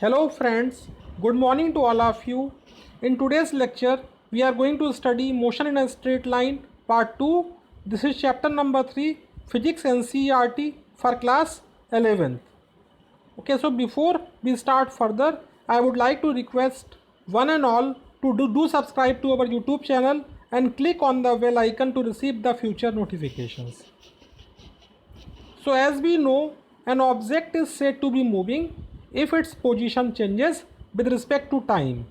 Hello friends, good morning to all of you. In today's lecture, we are going to study motion in a straight line part 2. This is chapter number 3, Physics NCERT for class 11th. Okay, so before we start further, I would like to request one and all to do subscribe to our YouTube channel and click on the bell icon to receive the future notifications. So as we know, an object is said to be moving if its position changes with respect to time.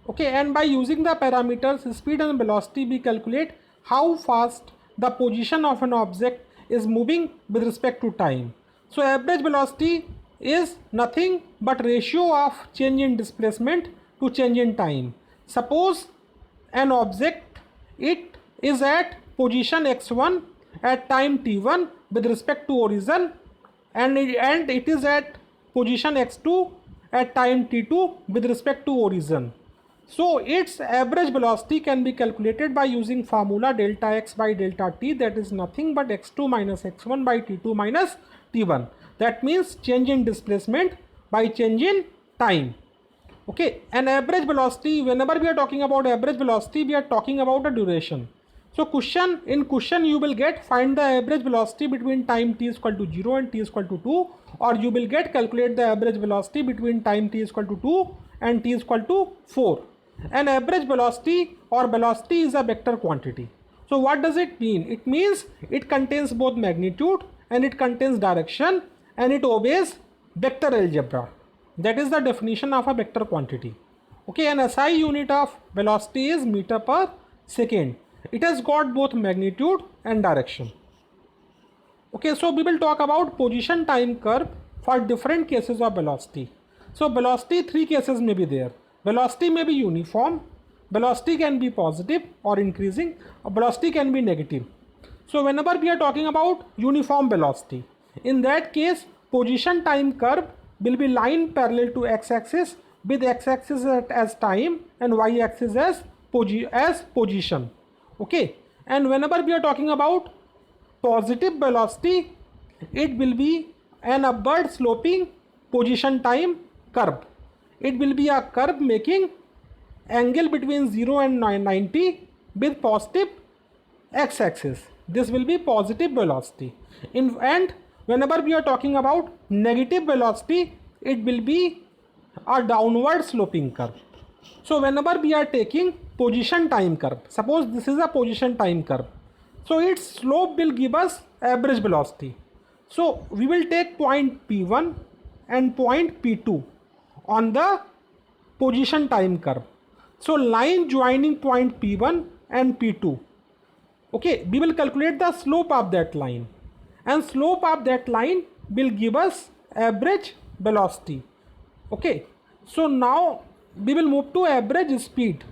Okay, and by using the parameters speed and velocity, we calculate how fast the position of an object is moving with respect to time. So average velocity is nothing but ratio of change in displacement to change in time. Suppose an object, it is at position x1 at time t1 with respect to origin, and it is at position x2 at time t2 with respect to origin. So its average velocity can be calculated by using formula delta x by delta t, that is nothing but x2 minus x1 by t2 minus t1. That means change in displacement by change in time. Okay, and average velocity, whenever we are talking about average velocity, we are talking about a duration. So in question you will get find the average velocity between time t is equal to 0 and t is equal to 2, or you will get calculate the average velocity between time t is equal to 2 and t is equal to 4. And average velocity or velocity is a vector quantity. So what does it mean? It means it contains both magnitude and it contains direction and it obeys vector algebra. That is the definition of a vector quantity. Okay, and SI unit of velocity is meter per second. It has got both magnitude and direction. Okay, so we will talk about position time curve for different cases of velocity. So velocity, three cases may be there. Velocity may be uniform, velocity can be positive or increasing, or velocity can be negative. So whenever we are talking about uniform velocity, in that case position time curve will be line parallel to x-axis with x-axis as time and y-axis as position. Okay, and whenever we are talking about positive velocity, it will be an upward sloping position time curve. It will be a curve making angle between 0 and 90 with positive x-axis. This will be positive velocity. And whenever we are talking about negative velocity, it will be a downward sloping curve. So whenever we are taking position time curve, suppose this is a position time curve, so its slope will give us average velocity. So we will take point P1 and point P2 on the position time curve. So line joining point P1 and P2. Okay, we will calculate the slope of that line, and slope of that line will give us average velocity. Okay, so now we will move to average speed.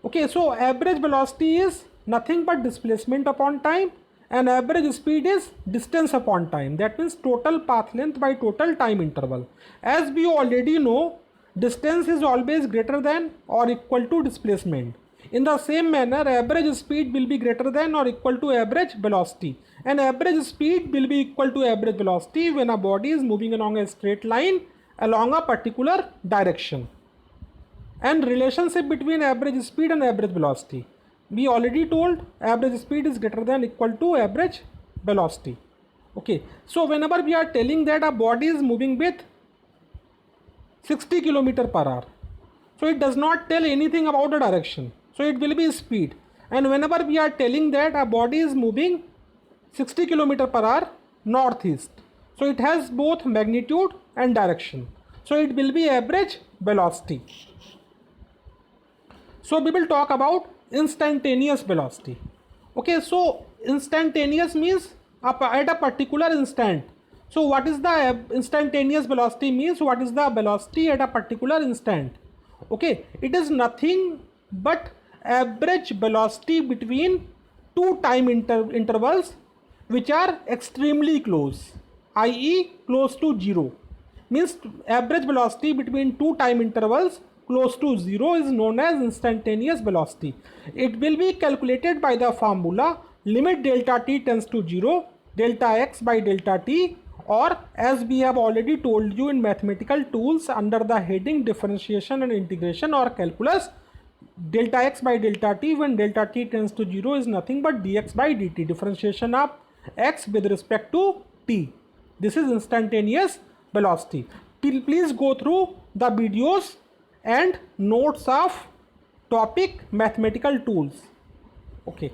Okay, so average velocity is nothing but displacement upon time, and average speed is distance upon time. That means total path length by total time interval. As we already know, distance is always greater than or equal to displacement. In the same manner, average speed will be greater than or equal to average velocity, and average speed will be equal to average velocity when a body is moving along a straight line along a particular direction. And relationship between average speed and average velocity, we already told average speed is greater than or equal to average velocity. Okay, so whenever we are telling that a body is moving with 60 km per hour, so it does not tell anything about the direction, so it will be speed. And whenever we are telling that a body is moving 60 km per hour northeast, so it has both magnitude and direction, so it will be average velocity. So we will talk about instantaneous velocity. Okay, so instantaneous means at a particular instant. So what is the instantaneous velocity means? What is the velocity at a particular instant? Okay, it is nothing but average velocity between two time intervals which are extremely close, i.e. close to 0. Means average velocity between two time intervals close to 0 is known as instantaneous velocity. It will be calculated by the formula limit delta t tends to 0, delta x by delta t, or as we have already told you in mathematical tools under the heading differentiation and integration or calculus, delta x by delta t when delta t tends to 0 is nothing but dx by dt, differentiation of x with respect to t. This is instantaneous velocity. Please go through the videos and notes of topic mathematical tools. Okay.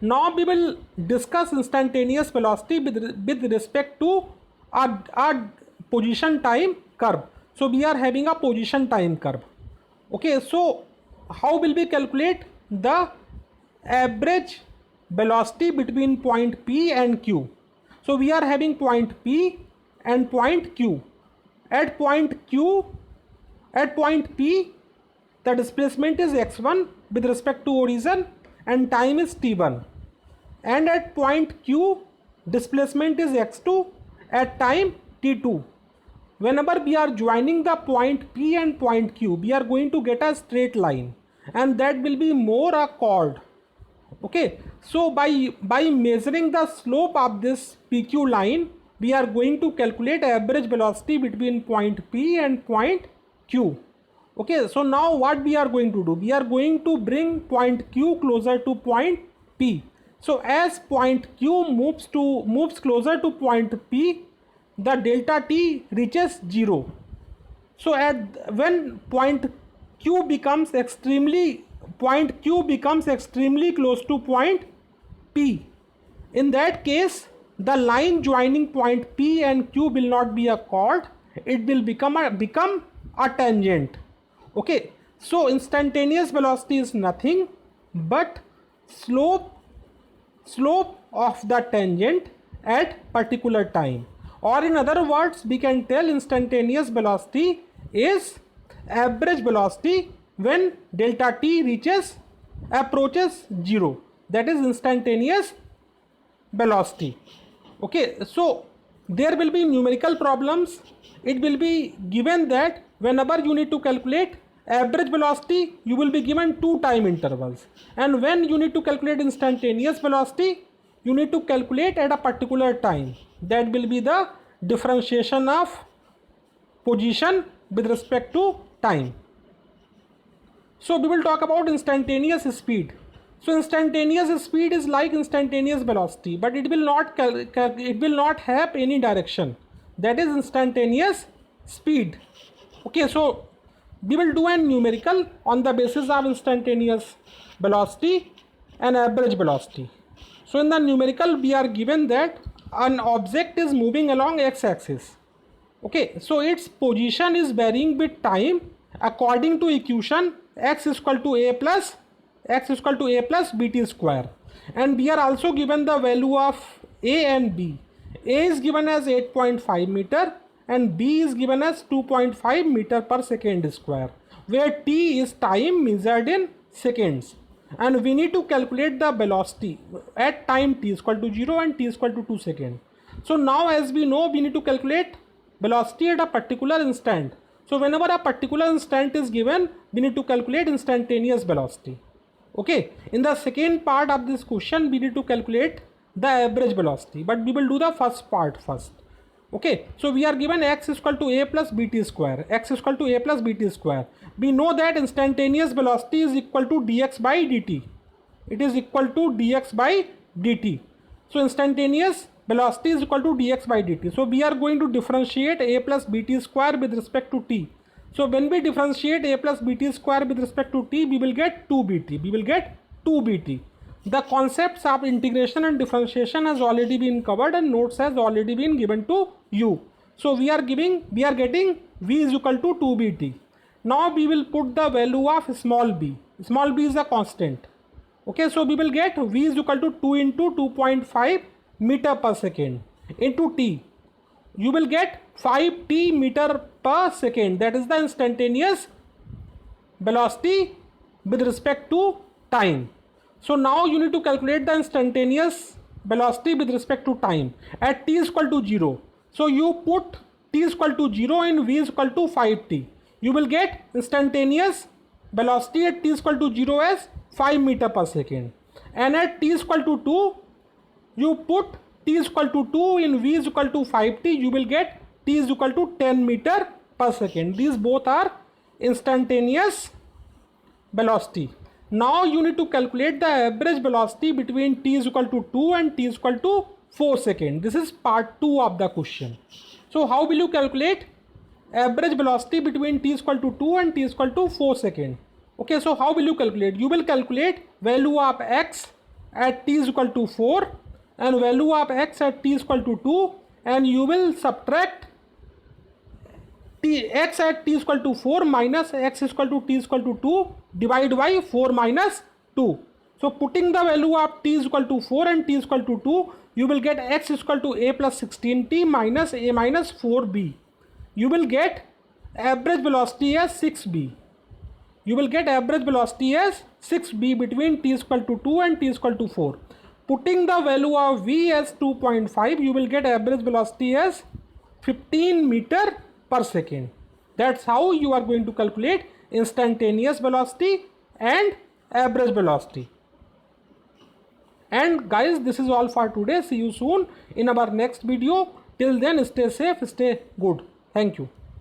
Now we will discuss instantaneous velocity with respect to our position time curve. So we are having a position time curve. Okay, so how will we calculate the average velocity between point P and Q? So we are having point P and point Q. At point P, the displacement is x1 with respect to origin and time is t1. And at point Q, displacement is x2 at time t2. Whenever we are joining the point P and point Q, we are going to get a straight line, and that will be more a chord. Okay, so by measuring the slope of this PQ line, we are going to calculate average velocity between point P and point Q. Okay, so now what we are going to do? We are going to bring point Q closer to point P. So as point Q moves closer to point P, the delta t reaches 0. So when point Q becomes extremely close to point P, in that case the line joining point P and Q will not be a chord, it will become a tangent. Okay, so instantaneous velocity is nothing but slope of the tangent at particular time, or in other words we can tell instantaneous velocity is average velocity when delta t approaches 0. That is instantaneous velocity. Okay, so there will be numerical problems. It will be given that whenever you need to calculate average velocity, you will be given 2 time intervals, and when you need to calculate instantaneous velocity, you need to calculate at a particular time. That will be the differentiation of position with respect to time. So we will talk about instantaneous speed. So instantaneous speed is like instantaneous velocity, but it will not have any direction. That is instantaneous speed. Okay, so we will do a numerical on the basis of instantaneous velocity and average velocity. So in the numerical we are given that an object is moving along x-axis. Okay, so its position is varying with time according to equation x is equal to a plus bt square, and we are also given the value of a and b. A is given as 8.5 meter and b is given as 2.5 meter per second square, where t is time measured in seconds, and we need to calculate the velocity at time t is equal to 0 and t is equal to 2 seconds. So now as we know, we need to calculate velocity at a particular instant. So whenever a particular instant is given, we need to calculate instantaneous velocity. Okay, in the second part of this question we need to calculate the average velocity, but we will do the first part first. Okay, so we are given x is equal to a plus bt square. We know that instantaneous velocity is equal to dx by dt. It is equal to dx by dt. So instantaneous velocity is equal to dx by dt. So we are going to differentiate a plus bt square with respect to t. So when we differentiate a plus bt square with respect to t, we will get 2bt. The concepts of integration and differentiation has already been covered and notes has already been given to you. So we are getting v is equal to 2bt. Now we will put the value of small b. Small b is a constant. Okay, so we will get v is equal to 2 into 2.5 meter per second into t. You will get 5t meter per second. That is the instantaneous velocity with respect to time. So now you need to calculate the instantaneous velocity with respect to time at t is equal to 0. So you put t is equal to 0 and v is equal to 5t. You will get instantaneous velocity at t is equal to 0 as 5 meter per second. And at t is equal to 2, you put t is equal to 2, in v is equal to 5t, you will get t is equal to 10 meter per second. These both are instantaneous velocity. Now you need to calculate the average velocity between t is equal to 2 and t is equal to 4 seconds. This is part 2 of the question. So how will you calculate average velocity between t is equal to 2 and t is equal to 4 seconds? Okay, so how will you calculate? You will calculate value of x at t is equal to 4 and value of x at t is equal to 2, and you will subtract x at t is equal to 4 minus x is equal to t is equal to 2 divided by 4 minus 2. So putting the value of t is equal to 4 and t is equal to 2, you will get x is equal to a plus 16t minus a minus 4b. You will get average velocity as 6b. You will get average velocity as 6b between t is equal to 2 and t is equal to 4. Putting the value of v as 2.5, you will get average velocity as 15 meter per second. That's how you are going to calculate instantaneous velocity and average velocity. And guys, this is all for today. See you soon in our next video. Till then, stay safe, stay good. Thank you.